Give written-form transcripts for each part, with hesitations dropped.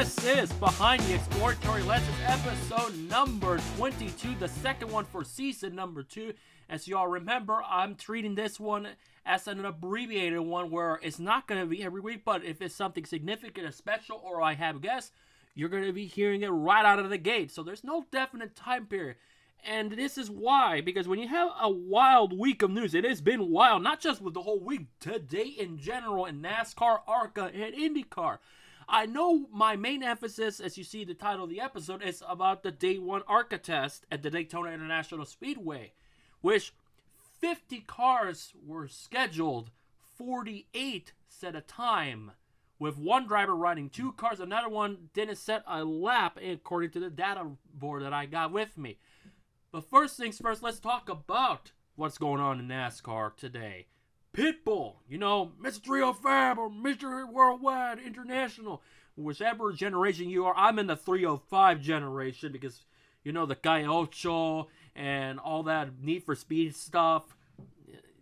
This is Behind the Exploratory Lenses, episode number 22, the second one for season number 2. As you all remember, I'm treating this one as an abbreviated one where it's not going to be every week, but if it's something significant, a special, or I have guests, you're going to be hearing it right out of the gate. So there's no definite time period. And this is why, because when you have a wild week of news, it has been wild, not just with the whole week, today in general, in NASCAR, ARCA, and IndyCar. I know my main emphasis, as you see the title of the episode, is about the Day 1 ARCA test at the Daytona International Speedway, which 50 cars were scheduled, 48 set a time, with one driver running 2 cars, another one didn't set a lap, according to the data board that I got with me. But first things first, let's talk about what's going on in NASCAR today. Pitbull, Mr. 305 or Mr. Worldwide International, whichever generation you are. I'm in the 305 generation because, the Calle Ocho and all that Need for Speed stuff.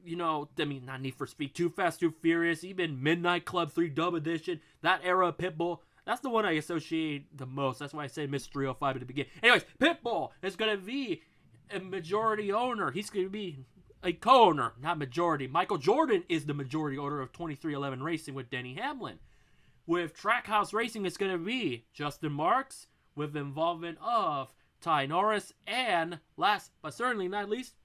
Not Need for Speed, Too Fast, Too Furious, even Midnight Club 3 Dub Edition, that era of Pitbull. That's the one I associate the most. That's why I say Mr. 305 at the beginning. Anyways, Pitbull is going to be a majority owner. He's going to be a co-owner, not majority. Michael Jordan is the majority owner of 2311 Racing with Denny Hamlin. With Trackhouse Racing, it's going to be Justin Marks, with involvement of Ty Norris, and last but certainly not least,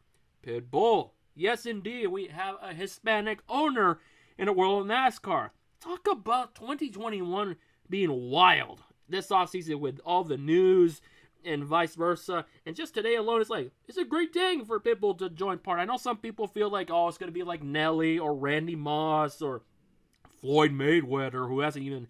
Pitbull. Yes, indeed, we have a Hispanic owner in the world of NASCAR. Talk about 2021 being wild this offseason with all the news and vice versa. And just today alone, it's a great thing for Pitbull to join part. I know some people feel like, it's going to be like Nelly or Randy Moss or Floyd Mayweather, who hasn't even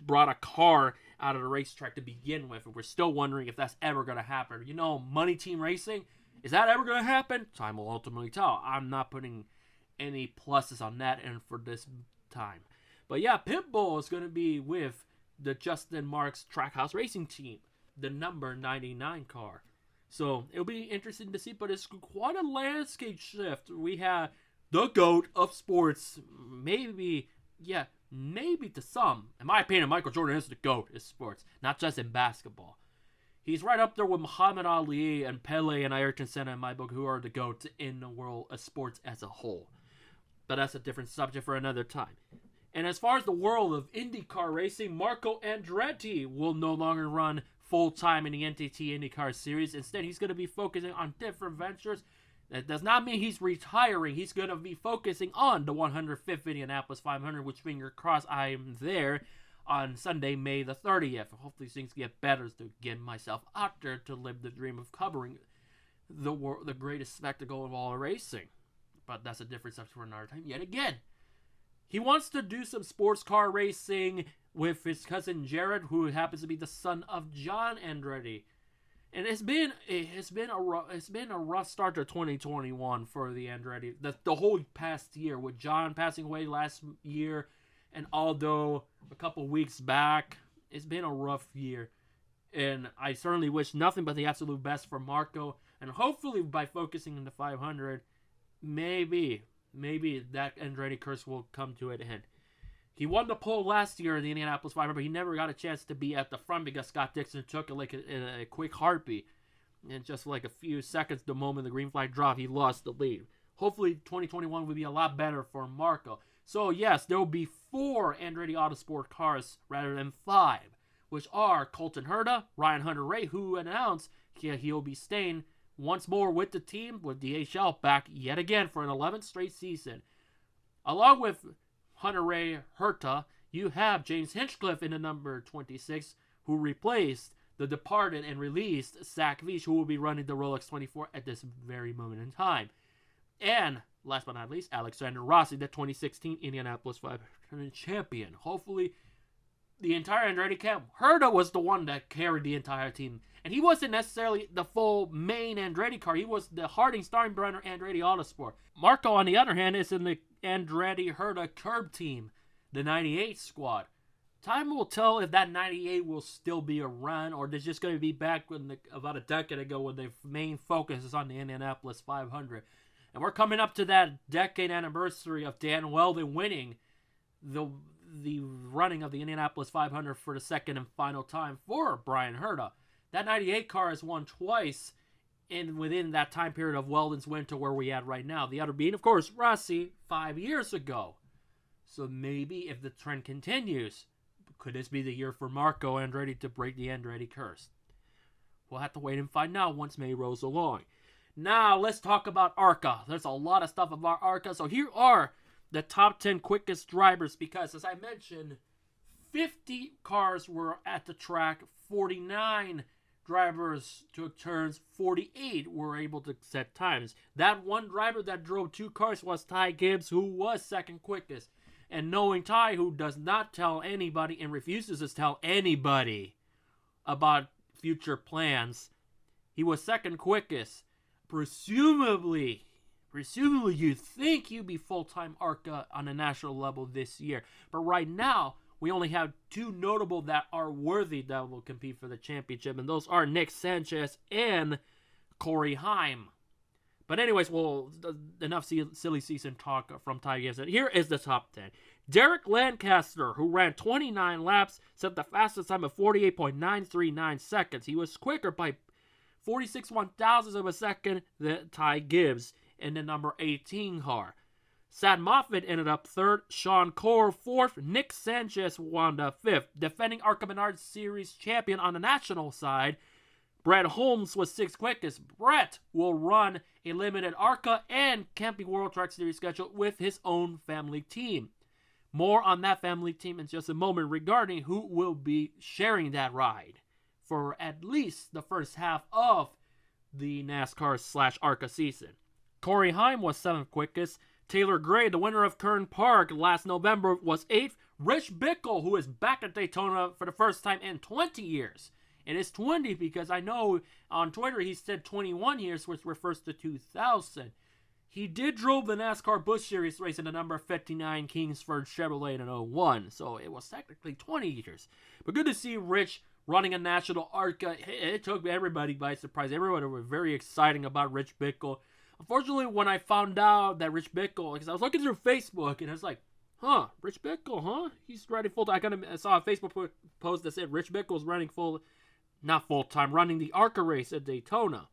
brought a car out of the racetrack to begin with. And we're still wondering if that's ever going to happen. Money Team Racing, is that ever going to happen? Time will ultimately tell. I'm not putting any pluses on that end for this time. But yeah, Pitbull is going to be with the Justin Marks Trackhouse Racing team, the number 99 car. So it'll be interesting to see, but it's quite a landscape shift. We have the GOAT of sports, maybe to some. In my opinion, Michael Jordan is the GOAT of sports, not just in basketball. He's right up there with Muhammad Ali and Pele and Ayrton Senna in my book, who are the GOATs in the world of sports as a whole. But that's a different subject for another time. And as far as the world of IndyCar racing, Marco Andretti will no longer run full-time in the NTT IndyCar Series. Instead, he's going to be focusing on different ventures. That does not mean he's retiring. He's going to be focusing on the 105th Indianapolis 500, which, finger crossed, I am there on Sunday, May the 30th. Hopefully things get better to get myself out there to live the dream of covering the greatest spectacle of all racing. But that's a different subject for another time. Yet again, he wants to do some sports car racing with his cousin Jared, who happens to be the son of John Andretti. And it's been a rough start to 2021 for the Andretti. The whole past year, with John passing away last year and Aldo a couple weeks back. It's been a rough year. And I certainly wish nothing but the absolute best for Marco. And hopefully by focusing on the 500, maybe that Andretti curse will come to an end. He won the pole last year in the Indianapolis 500, but he never got a chance to be at the front because Scott Dixon took a quick heartbeat. And just like a few seconds, the moment the green flag dropped, he lost the lead. Hopefully 2021 will be a lot better for Marco. So yes, there will be 4 Andretti Autosport cars rather than 5, which are Colton Herta, Ryan Hunter-Reay, who announced he'll be staying once more with the team, with DHL back yet again for an 11th straight season. Along with Hunter-Reay, Herta, you have James Hinchcliffe in the number 26, who replaced the departed and released Zach Veach, who will be running the Rolex 24 at this very moment in time. And last but not least, Alexander Rossi, the 2016 Indianapolis 500 champion. Hopefully, the entire Andretti camp. Herta was the one that carried the entire team. And he wasn't necessarily the full main Andretti car. He was the Harding Steinbrenner Andretti Autosport. Marco, on the other hand, is in the Andretti Herta Curb team, the 98 squad. Time will tell if that 98 will still be around, or they're just going to be back about a decade ago when the main focus is on the Indianapolis 500. And we're coming up to that decade anniversary of Dan Weldon winning the the running of the Indianapolis 500 for the second and final time for Brian Herta. That 98 car has won twice within that time period of Weldon's win to where we at right now. The other being, of course, Rossi 5 years ago. So maybe if the trend continues, could this be the year for Marco Andretti to break the Andretti curse? We'll have to wait and find out once May rolls along. Now, let's talk about ARCA. There's a lot of stuff about ARCA. So here are the top 10 quickest drivers because, as I mentioned, 50 cars were at the track. 49 drivers took turns. 48 were able to set times. That one driver that drove 2 cars was Ty Gibbs, who was second quickest. And knowing Ty, who does not tell anybody and refuses to tell anybody about future plans, he was second quickest. Presumably you'd think he'd be full-time ARCA on a national level this year. But right now, we only have 2 notable that are worthy that will compete for the championship, and those are Nick Sanchez and Corey Heim. But anyways, well, enough silly season talk from Ty Gibbs. Here is the top 10. Derrick Lancaster, who ran 29 laps, set the fastest time of 48.939 seconds. He was quicker by 46 1,000ths of a second than Ty Gibbs in the number 18 car. Sad Moffitt ended up 3rd, Sean Corr 4th, Nick Sanchez wound up 5th. Defending ARCA Menards Series champion on the national side, Bret Holmes was 6th quickest. Bret will run a limited ARCA and Camping World Truck Series schedule with his own family team. More on that family team in just a moment regarding who will be sharing that ride for at least the first half of the NASCAR/ARCA season. Corey Heim was 7th quickest. Taylor Gray, the winner of Kern Park last November, was 8th. Rich Bickle, who is back at Daytona for the first time in 20 years. It is 20 because I know on Twitter he said 21 years, which refers to 2000. He did drove the NASCAR Busch Series race in the number 59 Kingsford Chevrolet in 01, so it was technically 20 years. But good to see Rich running a national ARCA. It took everybody by surprise. Everybody was very exciting about Rich Bickle. Unfortunately, when I found out that Rich Bickle, because I was looking through Facebook and I was like, Rich Bickle, he's running full-time. I saw a Facebook post that said Rich Bickle's running running the ARCA race at Daytona.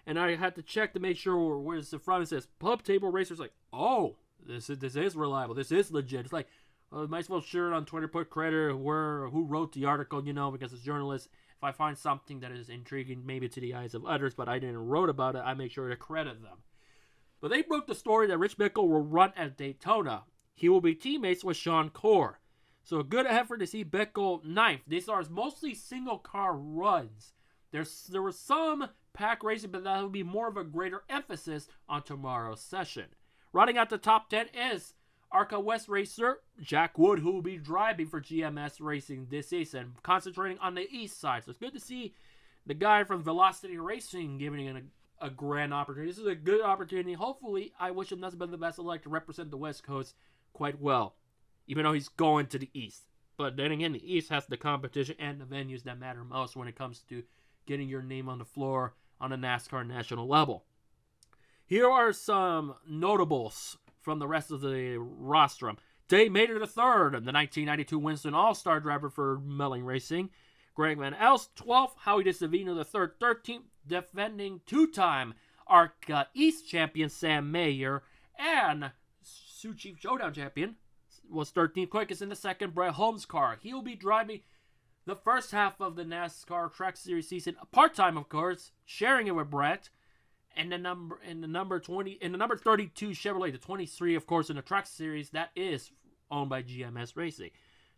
And I had to check to make sure where's the front. It says Pub Table Racers. Like, oh, this is reliable. This is legit. It's like, might as well share it on Twitter, put credit who wrote the article, because as journalists, if I find something that is intriguing, maybe to the eyes of others, but I didn't wrote about it, I make sure to credit them. But they broke the story that Rich Bickle will run at Daytona. He will be teammates with Sean Corr. So a good effort to see Bickle 9th. These are mostly single car runs. There was some pack racing, but that will be more of a greater emphasis on tomorrow's session. Running out the top 10 is ARCA West racer Jack Wood, who will be driving for GMS Racing this season, concentrating on the east side. So it's good to see the guy from Velocity Racing giving a grand opportunity. This is a good opportunity. Hopefully, I wish him nothing but the best of luck to represent the West Coast quite well, even though he's going to the east. But then again, the east has the competition and the venues that matter most when it comes to getting your name on the floor on a NASCAR national level. Here are some notables from the rest of the rostrum. Dave Mader III, the 1992 Winston All-Star driver for Melling Racing. Greg Van Elst, 12th. Howie DeSavino III, 13th. Defending two-time ARCA East champion Sam Mayer. And Sioux Chief Showdown champion was 13th quickest in the second Bret Holmes car. He'll be driving the first half of the NASCAR Track Series season, part-time of course, sharing it with Bret. And the number 32 Chevrolet, the 23 of course in the Track Series, that is owned by GMS Racing.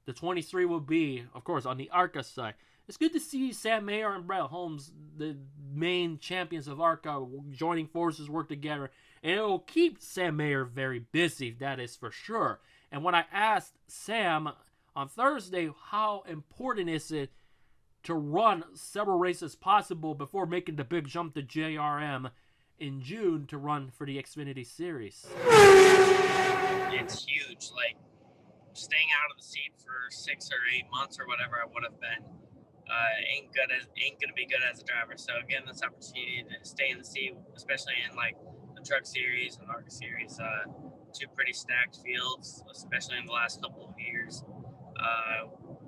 The 23 will be, of course, on the ARCA side. It's good to see Sam Mayer and Bret Holmes, the main champions of ARCA, joining forces, work together. And it will keep Sam Mayer very busy, that is for sure. And when I asked Sam on Thursday, how important is it to run several races possible before making the big jump to JRM in June to run for the Xfinity Series? It's huge. Like, staying out of the seat for 6 or 8 months or whatever I would have been ain't gonna be good as a driver. So again, this opportunity to stay in the seat, especially in like the Truck Series and ARCA Series, two pretty stacked fields, especially in the last couple of years,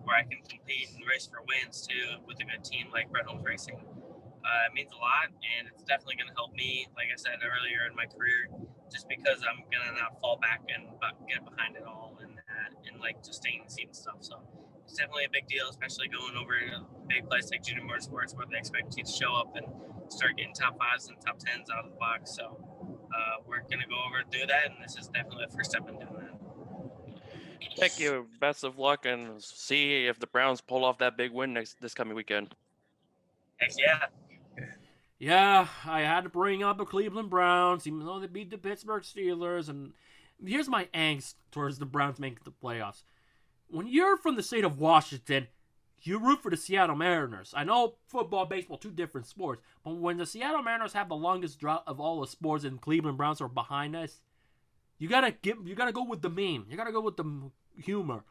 where I can compete and race for wins too with a good team like Bret Holmes Racing. It means a lot, and it's definitely going to help me, like I said earlier in my career, just because I'm going to not fall back and get behind it all and like just staying in the seat and stuff. So it's definitely a big deal, especially going over to a big place like junior motorsports where they expect you to show up and start getting top 5s and top 10s out of the box. So we're going to go over and do that, and this is definitely the first step in doing that. Thank you. Best of luck, and see if the Browns pull off that big win this coming weekend. Heck yeah. Yeah, I had to bring up the Cleveland Browns, even though they beat the Pittsburgh Steelers. And here's my angst towards the Browns making the playoffs. When you're from the state of Washington, you root for the Seattle Mariners. I know football, baseball, two different sports. But when the Seattle Mariners have the longest drought of all the sports and Cleveland Browns are behind us, you gotta go with the meme. You gotta go with the humor.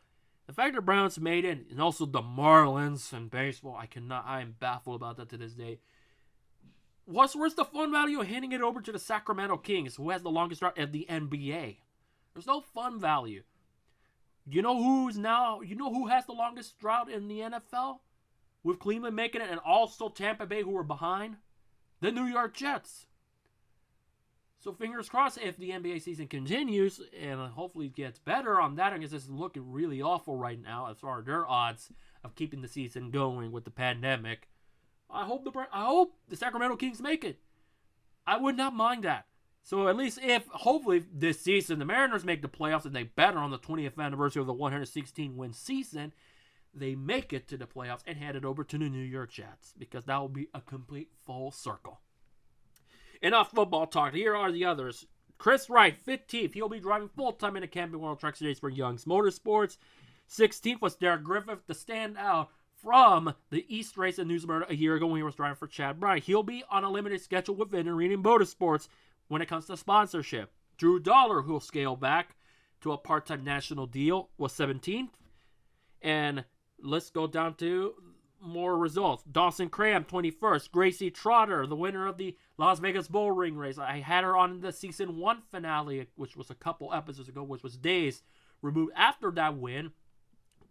The fact the Browns made it, and also the Marlins and baseball, I am baffled about that to this day. Where's the fun value of handing it over to the Sacramento Kings, who has the longest drought of the NBA? There's no fun value. You know who has the longest drought in the NFL? With Cleveland making it, and also Tampa Bay, who were behind? The New York Jets. So fingers crossed if the NBA season continues, and hopefully it gets better on that, because it's looking really awful right now as far as their odds of keeping the season going with the pandemic. I hope the Sacramento Kings make it. I would not mind that. So at least hopefully this season the Mariners make the playoffs and they better on the 20th anniversary of the 116-win season, they make it to the playoffs and hand it over to the New York Jets, because that will be a complete full circle. Enough football talk. Here are the others. Chris Wright, 15th. He'll be driving full-time in the Camping World Truck Series for Young's Motorsports. 16th was Derek Griffith, the standout from the East Race in New Smyrna a year ago when he was driving for Chad Bryant. He'll be on a limited schedule with Venturini Motorsports when it comes to sponsorship. Drew Dollar, who'll scale back to a part-time national deal, was 17th. And let's go down to more results. Dawson Cram, 21st. Gracie Trotter, the winner of the Las Vegas Bull Ring race. I had her on the season 1 finale, which was a couple episodes ago, which was days removed after that win,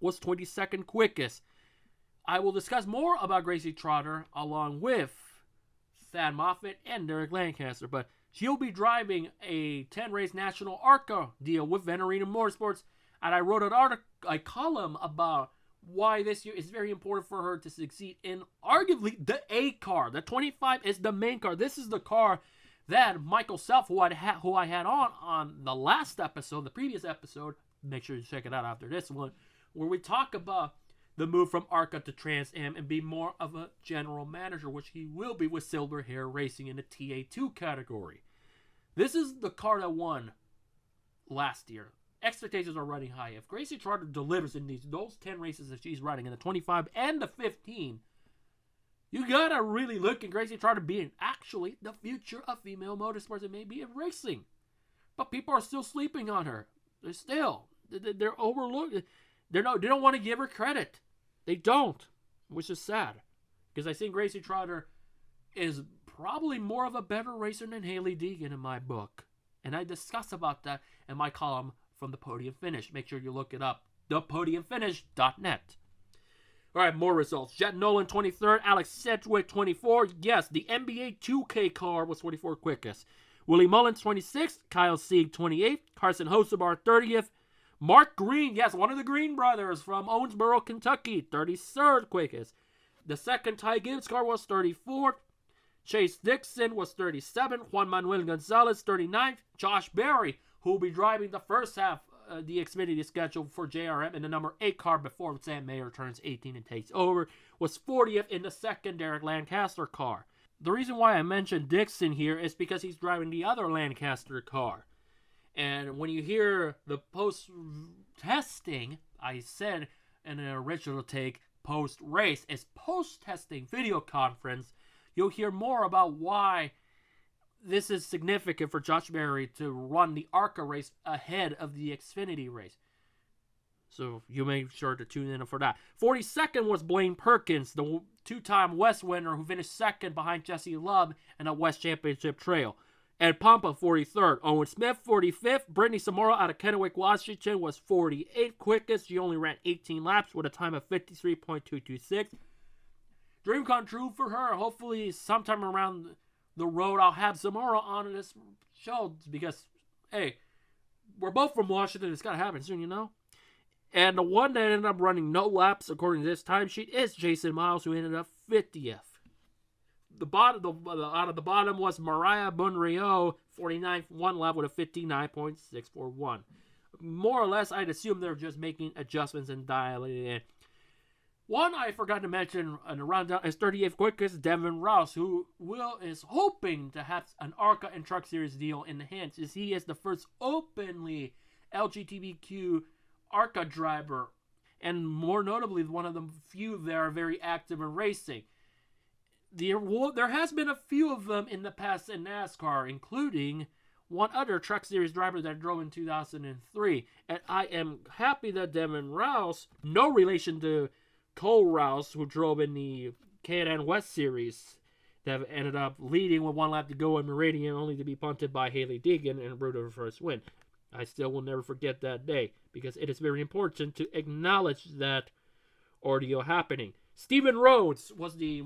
was 22nd quickest. I will discuss more about Gracie Trotter along with Thad Moffitt and Derrick Lancaster, but she'll be driving a 10-race national ARCA deal with Venturini Motorsports, and I wrote a column about why this year is very important for her to succeed in arguably the A car. The 25 is the main car. This is the car that Michael Self, who I had on the last episode, the previous episode, make sure you check it out after this one, where we talk about the move from ARCA to Trans Am and be more of a general manager, which he will be with Silver Hair Racing in the TA2 category. This is the car that won last year. Expectations are running high. If Gracie Trotter delivers in those 10 races that she's running, in the 25 and the 15, you gotta really look at Gracie Trotter being actually the future of female motorsports and maybe in racing. But people are still sleeping on her. They're overlooked. They don't want to give her credit. They don't, which is sad, because I think Gracie Trotter is probably more of a better racer than Hailie Deegan in my book, and I discuss about that in my column from the Podium Finish. Make sure you look it up, thepodiumfinish.net. All right, more results. Jet Nolan 23rd, Alex Sedgwick 24th. Yes, the NBA 2K car was 24th quickest. Willie Mullins 26th, Kyle Sieg 28th, Carson Hocebar 30th. Mark Green, yes, one of the Green brothers from Owensboro, Kentucky, 33rd quickest. The second Ty Gibbs car was 34th. Chase Dixon was 37th. Juan Manuel Gonzalez, 39th. Josh Berry, who will be driving the first half of the Xfinity schedule for JRM in the number 8 car before Sam Mayer turns 18 and takes over, was 40th in the second Derrick Lancaster car. The reason why I mentioned Dixon here is because he's driving the other Lancaster car. And when you hear the post-testing, I said in an original take, post-race, is post-testing video conference, you'll hear more about why this is significant for Josh Berry to run the ARCA race ahead of the Xfinity race. So you make sure to tune in for that. 42nd was Blaine Perkins, the two-time West winner who finished second behind Jesse Love in a West Championship Trail. and Pampa 43rd. Owen Smith 45th. Brittany Samora out of Kennewick, Washington was 48th quickest. She only ran 18 laps with a time of 53.226. Dream come true for her. Hopefully sometime around the road I'll have Samora on this show because, hey, we're both from Washington. It's got to happen soon, you know? And the one that ended up running no laps, according to this timesheet, is Jason Miles, who ended up 50th. Out of the bottom was Mariah Bonrio, 49th, one lap with a 59.641. More or less, I'd assume they're just making adjustments and dialing it in. One I forgot to mention in the rundown is 38th quickest, Devin Rouse, who is hoping to have an ARCA and Truck Series deal in the hands, as he is the first openly LGBTQ ARCA driver, and more notably, one of the few that are very active in racing. There has been a few of them in the past in NASCAR, including one other Truck Series driver that drove in 2003. And I am happy that Devin Rouse, no relation to Cole Rouse, who drove in the Can-Am West Series, that ended up leading with one lap to go in Meridian, only to be punted by Haley Deegan and route of her first win. I still will never forget that day, because it is very important to acknowledge that ordeal happening. Stephen Rhodes was the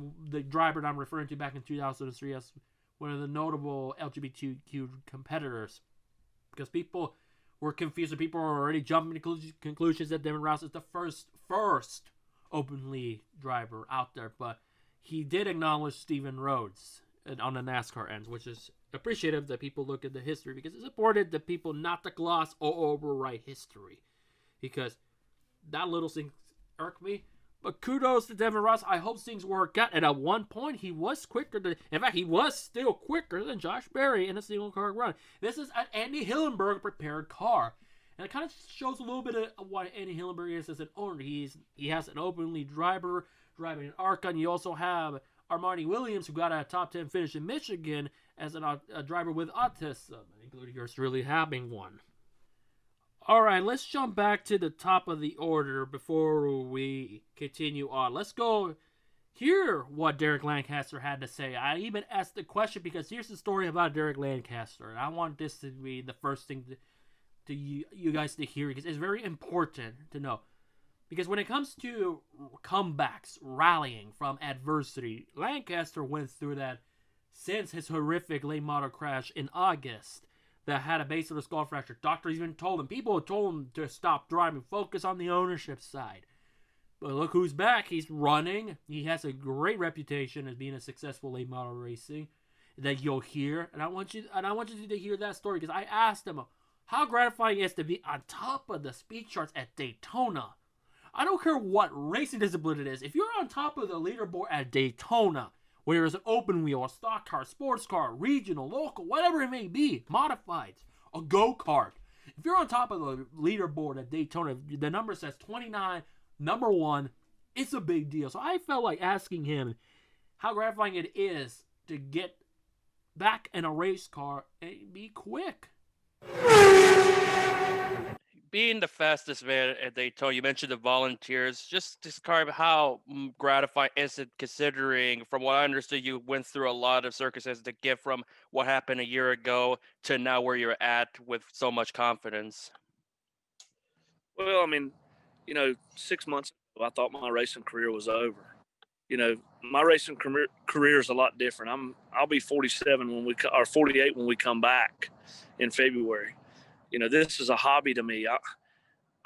driver that I'm referring to back in 2003 as one of the notable LGBTQ competitors. Because people were confused and people were already jumping to conclusions that Devin Rouse is the first openly driver out there. But he did acknowledge Stephen Rhodes on the NASCAR ends, which is appreciative that people look at the history, because it's important that people not to gloss or overwrite history. Because that little thing irked me. But kudos to Devin Rouse. I hope things work out. And at one point, he was in fact, he was still quicker than Josh Berry in a single car run. This is an Andy Hillenberg prepared car. And it kind of shows a little bit of what Andy Hillenberg is as an owner. He has an openly driver driving an ARCA. And you also have Armani Williams, who got a top 10 finish in Michigan as a driver with autism, including yours truly having one. Alright, let's jump back to the top of the order before we continue on. Let's go hear what Derrick Lancaster had to say. I even asked the question because here's the story about Derrick Lancaster. And I want this to be the first thing to you guys to hear, because it's very important to know. Because when it comes to comebacks, rallying from adversity, Lancaster went through that since his horrific late model crash in August that had a base of the skull fracture. Doctors even told him, people told him to stop driving, focus on the ownership side. But look who's back. He's running. He has a great reputation as being a successful late model racing that you'll hear. And I want you to hear that story, because I asked him how gratifying it is to be on top of the speed charts at Daytona. I don't care what racing discipline it is. If you're on top of the leaderboard at Daytona, whether it's an open wheel, a stock car, sports car, regional, local, whatever it may be, modifieds, a go-kart. If you're on top of the leaderboard at Daytona, the number says 29, number one, it's a big deal. So I felt like asking him how gratifying it is to get back in a race car and be quick. Being the fastest man at Daytona, you mentioned the volunteers. Just describe how gratifying is it, considering, from what I understood, you went through a lot of circumstances to get from what happened a year ago to now where you're at with so much confidence. Well, I mean, 6 months ago, I thought my racing career was over. My racing career is a lot different. I'll be 47 or 48 when we come back in February. This is a hobby to me.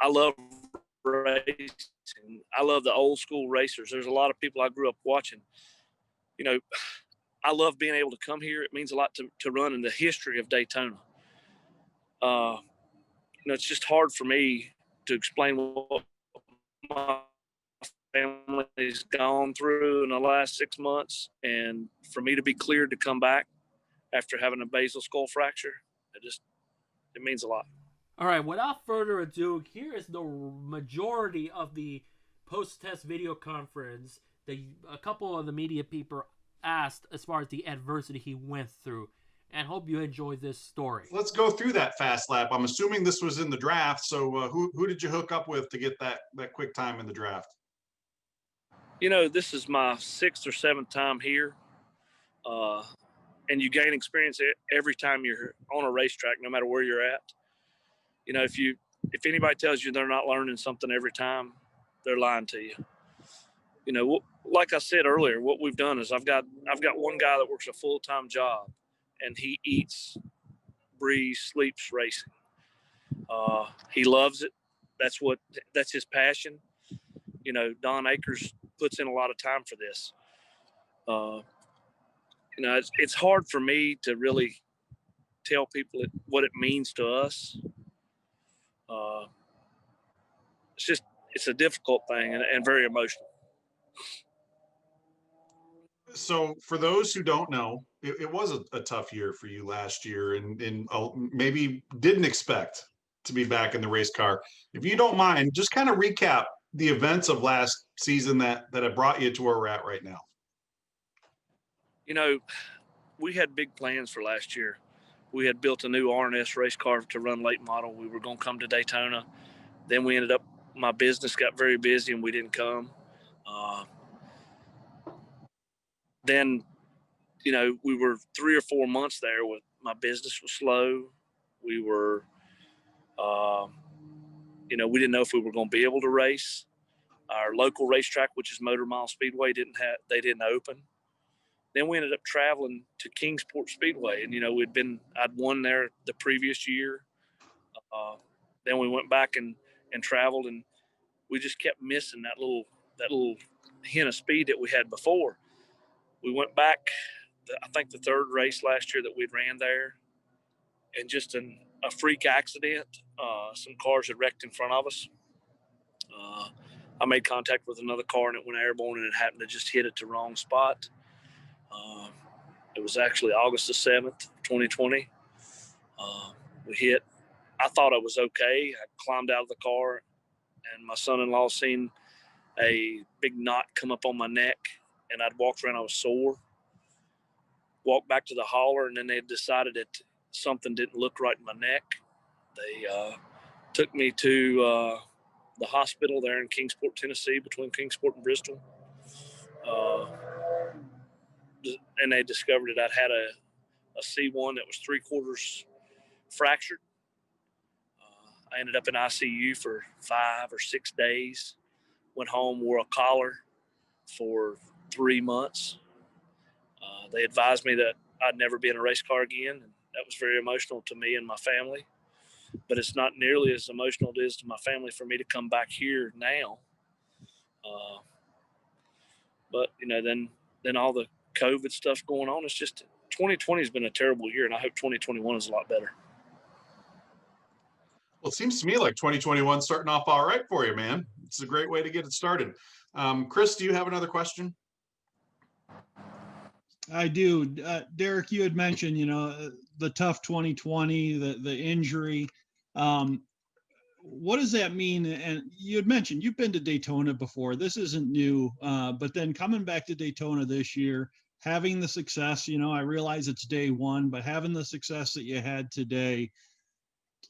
I love racing. I love the old school racers. There's a lot of people I grew up watching. I love being able to come here. It means a lot to run in the history of Daytona. It's just hard for me to explain what my family's gone through in the last 6 months. And for me to be cleared to come back after having a basal skull fracture, it means a lot. All right, without further ado, here is the majority of the post-test video conference that a couple of the media people asked as far as the adversity he went through. And hope you enjoy this story. Let's go through that fast lap. I'm assuming this was in the draft. So who did you hook up with to get that quick time in the draft? This is my 6th or 7th time here. and you gain experience every time you're on a racetrack, no matter where you're at. You know, if anybody tells you they're not learning something every time, they're lying to you. You know, like I said earlier, what we've done is I've got one guy that works a full-time job, and he eats, breathes, sleeps racing. He loves it. That's his passion. You know, Don Akers puts in a lot of time for this. You know, it's hard for me to really tell people what it means to us. It's a difficult thing and very emotional. So for those who don't know, it was a tough year for you last year, and maybe didn't expect to be back in the race car. If you don't mind, just kind of recap the events of last season that have brought you to where we're at right now. You know, we had big plans for last year. We had built a new R&S race car to run late model. We were going to come to Daytona. Then we ended up, my business got very busy and we didn't come. Then, you know, we were 3 or 4 months there with my business was slow. We were, you know, we didn't know if we were going to be able to race. Our local racetrack, which is Motor Mile Speedway, they didn't open. Then we ended up traveling to Kingsport Speedway, and you know I'd won there the previous year. Then we went back and traveled, and we just kept missing that little hint of speed that we had before. We went back, I think the third race last year that we'd ran there, and just a freak accident. Some cars had wrecked in front of us. I made contact with another car, and it went airborne, and it happened to just hit at the wrong spot. It was actually August the 7th, 2020. We hit. I thought I was okay. I climbed out of the car, and my son-in-law seen a big knot come up on my neck, and I'd walked around. I was sore. Walked back to the hauler, and then they decided that something didn't look right in my neck. They took me to the hospital there in Kingsport, Tennessee, between Kingsport and Bristol. And they discovered that I'd had a C1 that was 3/4 fractured. I ended up in ICU for 5 or 6 days. Went home, wore a collar for 3 months. They advised me that I'd never be in a race car again. And that was very emotional to me and my family. But it's not nearly as emotional as it is to my family for me to come back here now. But, you know, then all the COVID stuff going on. It's just 2020 has been a terrible year, and I hope 2021 is a lot better. Well, it seems to me like 2021 starting off all right for you, man. It's a great way to get it started. Chris, do you have another question? I do. Derrick, you had mentioned, you know, the tough 2020, the injury. What does that mean? And you had mentioned you've been to Daytona before. This isn't new, but then coming back to Daytona this year, having the success, you know, I realize it's day one, but having the success that you had today,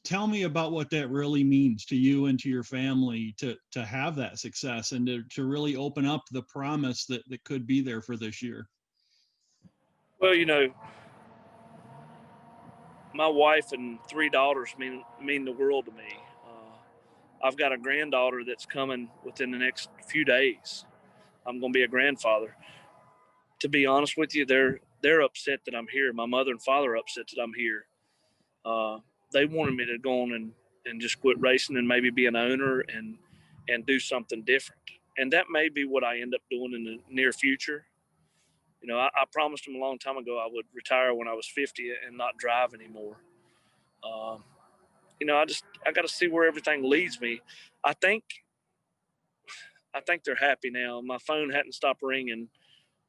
tell me about what that really means to you and to your family to have that success and to really open up the promise that could be there for this year. Well, you know, my wife and 3 daughters mean the world to me. I've got a granddaughter that's coming within the next few days. I'm going to be a grandfather. To be honest with you, they're upset that I'm here. My mother and father are upset that I'm here. They wanted me to go on and just quit racing and maybe be an owner and do something different. And that may be what I end up doing in the near future. You know, I promised them a long time ago I would retire when I was 50 and not drive anymore. You know, I got to see where everything leads me. I think they're happy now. My phone hadn't stopped ringing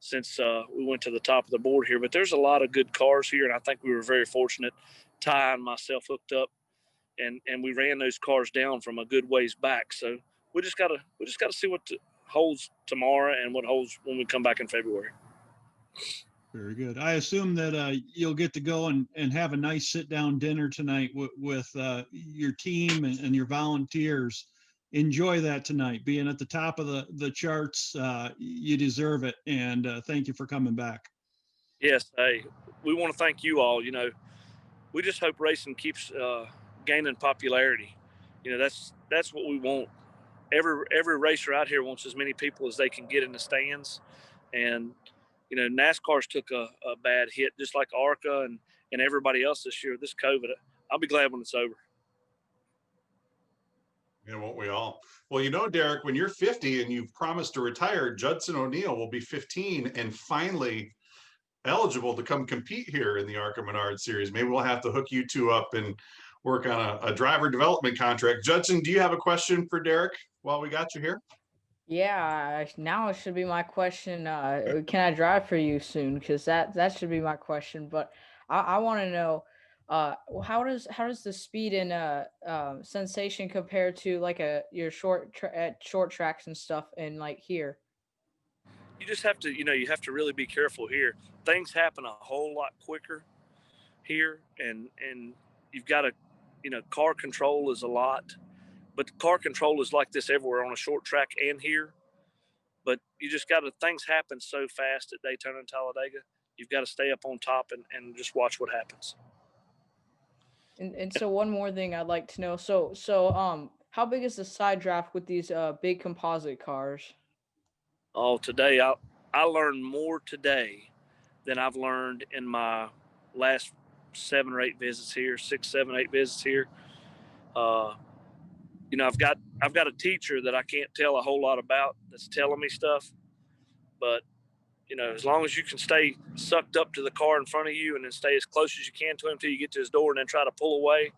since we went to the top of the board here, but there's a lot of good cars here, and I think we were very fortunate. Ty and myself hooked up, and we ran those cars down from a good ways back. So we just gotta see what holds tomorrow and what holds when we come back in February. Very good. I assume that you'll get to go and have a nice sit-down dinner tonight with your team and your volunteers. Enjoy that tonight. Being at the top of the charts, you deserve it. And thank you for coming back. Yes, hey, we want to thank you all. You know, we just hope racing keeps gaining popularity. You know, that's what we want. Every racer out here wants as many people as they can get in the stands, and you know, NASCAR's took a bad hit, just like ARCA and everybody else this year. This COVID, I'll be glad when it's over. You know, won't we all? Well, you know, Derrick, when you're 50 and you've promised to retire, Judson O'Neal will be 15 and finally eligible to come compete here in the ARCA Menards series. Maybe we'll have to hook you two up and work on a driver development contract. Judson, do you have a question for Derrick while we got you here? Yeah, now it should be my question. Can I drive for you soon? Because that should be my question. But I want to know, how does the speed and sensation compare to like your short tracks and stuff and like here? You just have to, you know, you have to really be careful here. Things happen a whole lot quicker here, and you've got to, you know, car control is a lot. But the car control is like this everywhere on a short track and here. But you just got to, things happen so fast at Daytona and Talladega. You've got to stay up on top and just watch what happens. And so one more thing I'd like to know. So how big is the side draft with these big composite cars? Oh, today I learned more today than I've learned in my last 7 or 8 visits here, 6, 7, 8 visits here. You know, I've got a teacher that I can't tell a whole lot about that's telling me stuff, but you know, as long as you can stay sucked up to the car in front of you and then stay as close as you can to him until you get to his door and then try to pull away,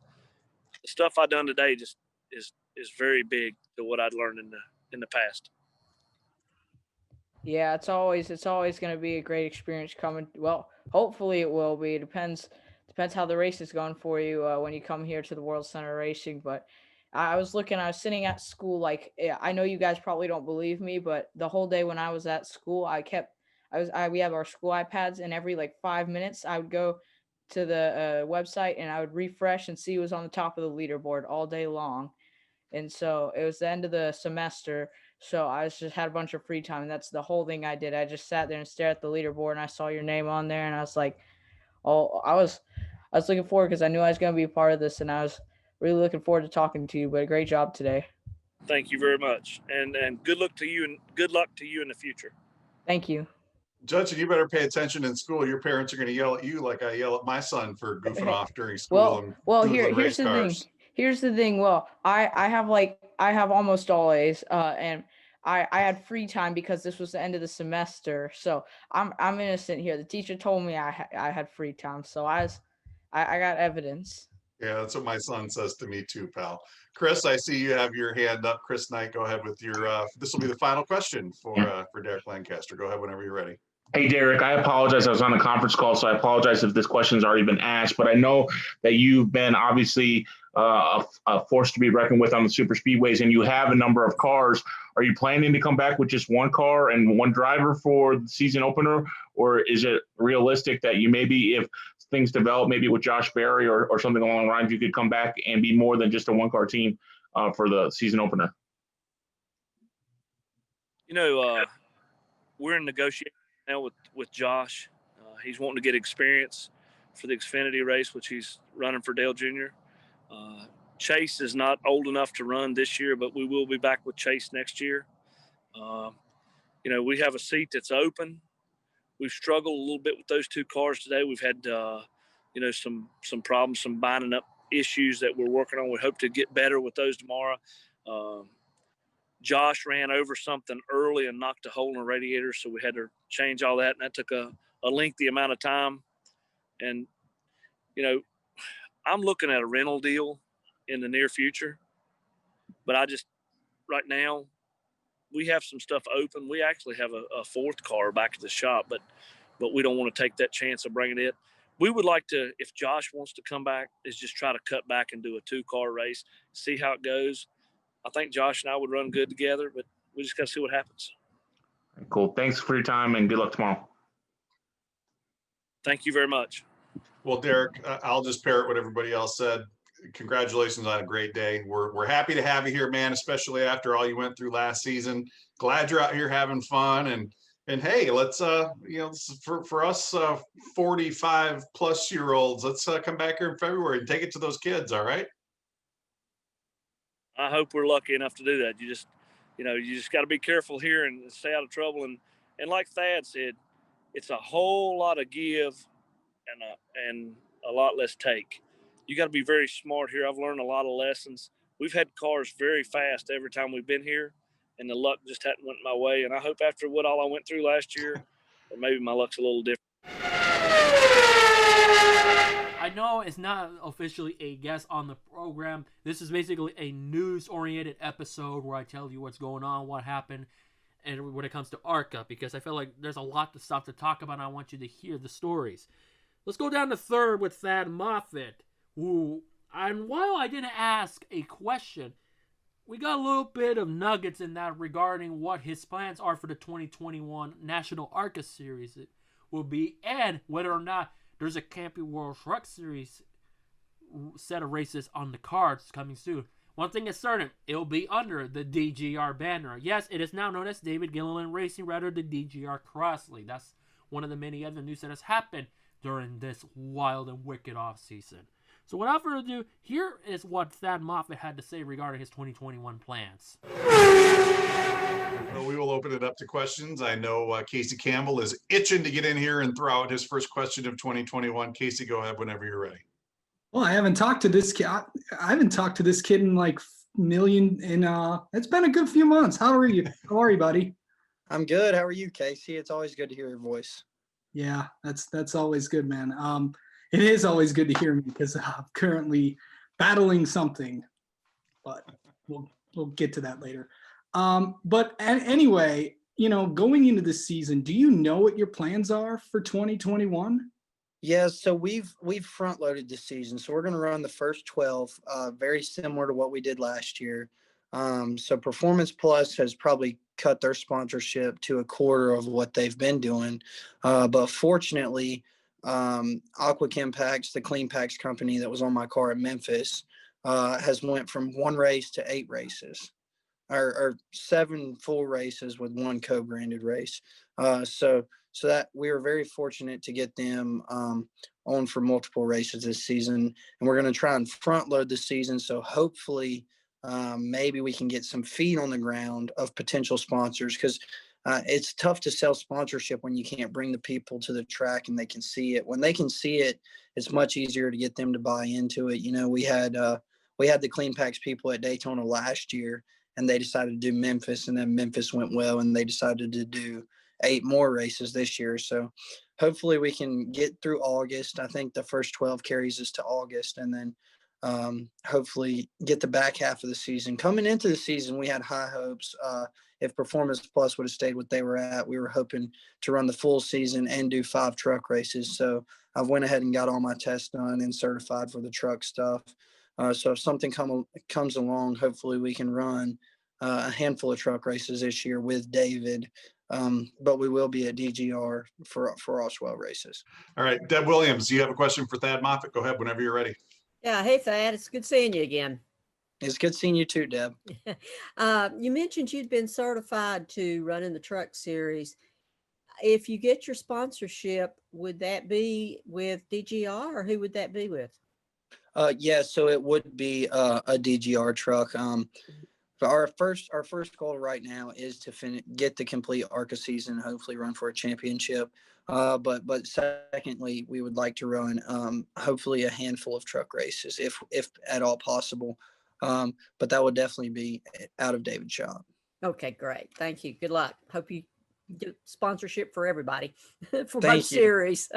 the stuff I done today just is very big to what I'd learned in the past. Yeah, it's always going to be a great experience coming. Well, hopefully it will be. It depends how the race is going for you when you come here to the World Center Racing. But I was sitting at school. Like, I know you guys probably don't believe me, but the whole day when I was at school, we have our school iPads, and every like 5 minutes I would go to the website and I would refresh and see who was on the top of the leaderboard all day long. And so it was the end of the semester. So I just had a bunch of free time. And that's the whole thing I did. I just sat there and stared at the leaderboard, and I saw your name on there, and I was like, oh, I was looking forward because I knew I was going to be a part of this, and I was really looking forward to talking to you. But great job today. Thank you very much. And good luck to you, and good luck to you in the future. Thank you. Judson, you better pay attention in school. Your parents are going to yell at you like I yell at my son for goofing off during school. Well, here's the thing. Here's the thing. Well, I have almost all A's, and I had free time because this was the end of the semester. So I'm innocent here. The teacher told me I had free time, so I got evidence. Yeah, that's what my son says to me too, pal. Chris, I see you have your hand up. Chris Knight, go ahead with your. This will be the final question for Derrick Lancaster. Go ahead whenever you're ready. Hey, Derrick, I apologize. I was on a conference call, so I apologize if this question's already been asked, but I know that you've been obviously a force to be reckoned with on the super speedways, and you have a number of cars. Are you planning to come back with just one car and one driver for the season opener, or is it realistic that you maybe, if things develop, maybe with Josh Berry or something along the lines, you could come back and be more than just a one-car team for the season opener? You know, we're in negotiation now with Josh. He's wanting to get experience for the Xfinity race, which he's running for Dale Jr. Chase is not old enough to run this year, but we will be back with Chase next year. You know, we have a seat that's open. We've struggled a little bit with those 2 cars today. We've had, you know, some problems, some binding up issues that we're working on. We hope to get better with those tomorrow. Josh ran over something early and knocked a hole in the radiator, so we had to change all that, and that took a lengthy amount of time. And, you know, I'm looking at a rental deal in the near future, but right now, we have some stuff open. We actually have a 4th car back at the shop, but we don't want to take that chance of bringing it. We would like to, if Josh wants to come back, is just try to cut back and do a 2-car race, see how it goes. I think Josh and I would run good together, but we just got to see what happens. Cool. Thanks for your time, and good luck tomorrow. Thank you very much. Well, Derrick, I'll just parrot what everybody else said. Congratulations on a great day. We're happy to have you here, man, especially after all you went through last season. Glad you're out here having fun, and And hey, let's for us 45 plus year olds, let's come back here in February and take it to those kids. All right. I hope we're lucky enough to do that. You just got to be careful here and stay out of trouble. And like Thad said, it's a whole lot of give and a lot less take. You got to be very smart here. I've learned a lot of lessons. We've had cars very fast every time we've been here, and the luck just hadn't went my way. And I hope after what all I went through last year, that maybe my luck's a little different. I know it's not officially a guest on the program. This is basically a news-oriented episode where I tell you what's going on, what happened, and when it comes to ARCA, because I feel like there's a lot of stuff to talk about, and I want you to hear the stories. Let's go down to third with Thad Moffitt, who, and while I didn't ask a question, we got a little bit of nuggets in that regarding what his plans are for the 2021 National ARCA Series will be, and whether or not there's a Camping World Truck Series set of races on the cards coming soon. One thing is certain, it'll be under the DGR banner. Yes, it is now known as David Gilliland Racing, rather the DGR Crossley. That's one of the many other news that has happened during this wild and wicked off season. So without further ado, here is what Thad Moffitt had to say regarding his 2021 plans. Well, we will open it up to questions. I know Casey Campbell is itching to get in here and throw out his first question of 2021. Casey, go ahead whenever you're ready. Well, I haven't talked to this kid. I haven't talked to this kid in like million in it's been a good few months. How are you? How are you, buddy? I'm good. How are you, Casey? It's always good to hear your voice. Yeah, that's always good, man. It is always good to hear me because I'm currently battling something, but we'll get to that later. But anyway, going into this season, do you know what your plans are for 2021? Yeah, so we've front loaded this season. So we're going to run the first 12, very similar to what we did last year. So Performance Plus has probably cut their sponsorship to a quarter of what they've been doing. But fortunately, Aqua Chem Packs, the Clean Packs company that was on my car at Memphis, has went from 1 race to 8 races, or 7 full races with 1 co-branded race. So that we were very fortunate to get them on for multiple races this season, and we're going to try and front load the season. So hopefully, maybe we can get some feet on the ground of potential sponsors, because it's tough to sell sponsorship when you can't bring the people to the track and they can see it. When they can see it, it's much easier to get them to buy into it. We had the Clean Packs people at Daytona last year, and they decided to do Memphis, and then Memphis went well, and they decided to do 8 more races this year. So hopefully we can get through August. I think the first 12 carries us to August, and then hopefully get the back half of the season. Coming into the season, we had high hopes. If Performance Plus would have stayed what they were at, we were hoping to run the full season and do 5 truck races. So I went ahead and got all my tests done and certified for the truck stuff. So if something comes along, hopefully we can run a handful of truck races this year with David. But we will be at DGR for Oswell races. All right, Deb Williams, do you have a question for Thad Moffitt? Go ahead whenever you're ready. Yeah. Hey, Thad. It's good seeing you again. It's good seeing you too, Deb. You mentioned you'd been certified to run in the truck series. If you get your sponsorship, would that be with DGR, or who would that be with? Yeah, so it would be a DGR truck. But our first goal right now is to get the complete ARCA season, hopefully run for a championship. But secondly, we would like to run hopefully a handful of truck races, if at all possible. But that would definitely be out of David's shop. Okay, great. Thank you. Good luck. Hope you get sponsorship for everybody for Thank both you. series.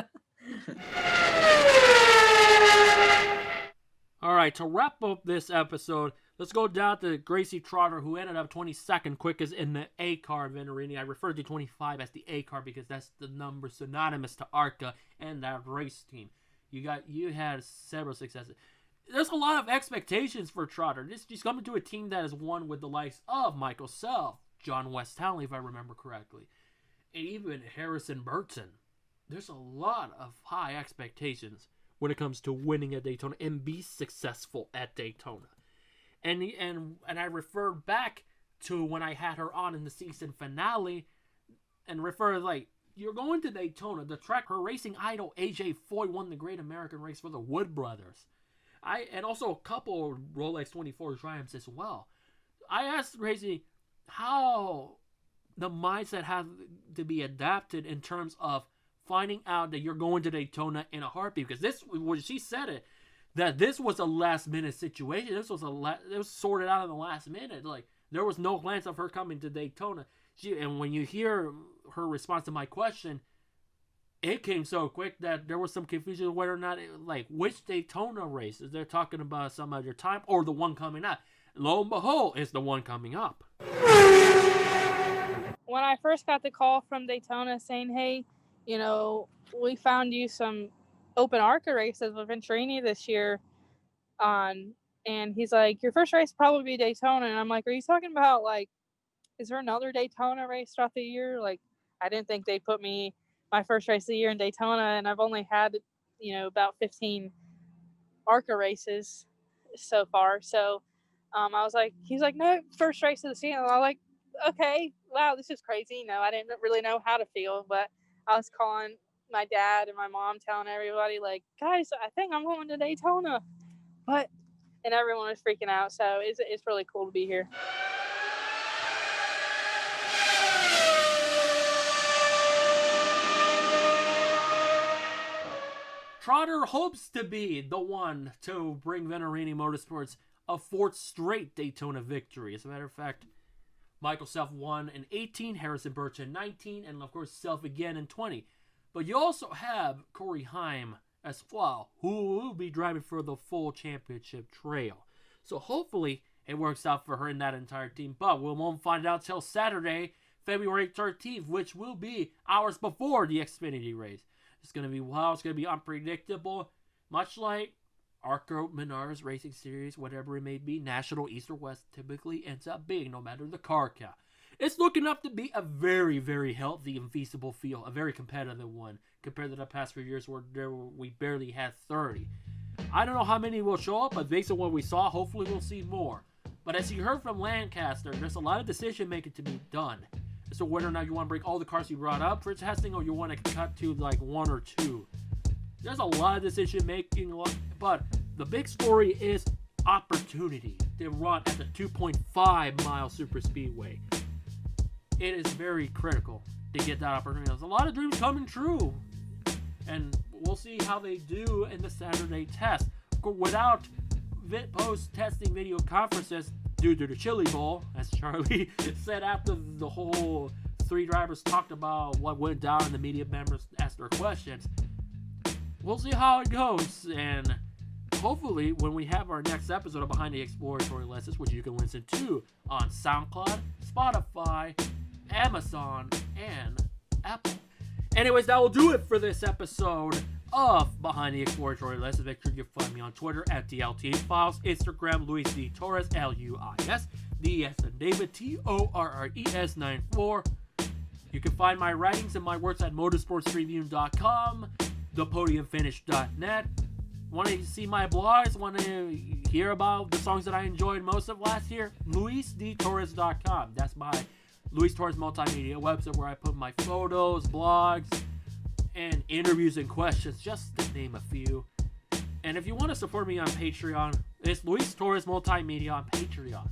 All right, to wrap up this episode, let's go down to Gracie Trotter, who ended up 22nd quickest in the A-car Venerini. I refer to 25 as the A-car because that's the number synonymous to ARCA and that race team. You had several successes. There's a lot of expectations for Trotter. She's coming to a team that has won with the likes of Michael Self, John West Townley, if I remember correctly, and even Harrison Burton. There's a lot of high expectations when it comes to winning at Daytona and be successful at Daytona. And I refer back to when I had her on in the season finale. and refer like, you're going to Daytona. The track, her racing idol, AJ Foy, won the Great American Race for the Wood Brothers. And also a couple Rolex 24 triumphs as well. I asked Gracie how the mindset has to be adapted in terms of finding out that you're going to Daytona in a heartbeat. Because this, when she said it, that this was a last minute situation. This was it was sorted out in the last minute. Like, there was no plans of her coming to Daytona. And when you hear her response to my question, it came so quick that there was some confusion whether or not, which Daytona race is they're talking about some other time or the one coming up. Lo and behold, it's the one coming up. When I first got the call from Daytona saying, hey, we found you some open ARCA races with Venturini this year, and he's like, your first race will probably be Daytona. And I'm like, are you talking about, is there another Daytona race throughout the year? I didn't think they'd put me my first race of the year in Daytona, and I've only had, about 15 ARCA races so far. So he's like, no, first race of the season. I'm like, okay, wow, this is crazy. I didn't really know how to feel, but I was calling my dad and my mom, telling everybody, guys, I think I'm going to Daytona. And everyone was freaking out. So it's really cool to be here. Trotter hopes to be the one to bring Venturini Motorsports a fourth straight Daytona victory. As a matter of fact, Michael Self won in 18, Harrison Burch in 19, and of course Self again in 20. But you also have Corey Heim as well, who will be driving for the full championship trail. So hopefully it works out for her and that entire team. But we won't find out till Saturday, February 13th, which will be hours before the Xfinity race. It's going to be wild. It's going to be unpredictable. Much like ARCA Menards Racing Series, whatever it may be, National, East, or West typically ends up being, no matter the car count. It's looking up to be a very, very healthy and feasible field, a very competitive one, compared to the past few years where we barely had 30. I don't know how many will show up, but based on what we saw, hopefully we'll see more. But as you heard from Lancaster, there's a lot of decision making to be done. So whether or not you want to bring all the cars you brought up for testing, or you want to cut to one or two. There's a lot of decision making, but the big story is opportunity to run at the 2.5 mile super speedway. It is very critical to get that opportunity. There's a lot of dreams coming true, and we'll see how they do in the Saturday test. Without post testing video conferences due to the Chili Bowl, as Charlie said after the whole three drivers talked about what went down and the media members asked their questions. We'll see how it goes, and hopefully when we have our next episode of Behind the Exploratory Lenses, which you can listen to on SoundCloud, Spotify, Amazon, and Apple. Anyways, that will do it for this episode of Behind the Exploratory Lenses. Make sure you find me on Twitter at DLTA Files, Instagram Luis D. Torres, LUIS, DS and David, TORRES 94. You can find my writings and my works at motorsportstribune.com, thepodiumfinish.net. Want to see my blogs? Want to hear about the songs that I enjoyed most of last year? LuisDTorres.com. That's my Luis Torres multimedia website where I put my photos, blogs, and interviews and questions, just to name a few. And if you want to support me on Patreon, it's Luis Torres Multimedia on Patreon.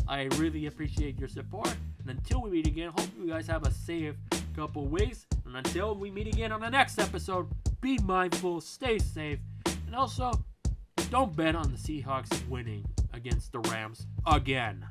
I really appreciate your support. And until we meet again, hope you guys have a safe couple weeks. And until we meet again on the next episode, be mindful, stay safe, and also don't bet on the Seahawks winning against the Rams again.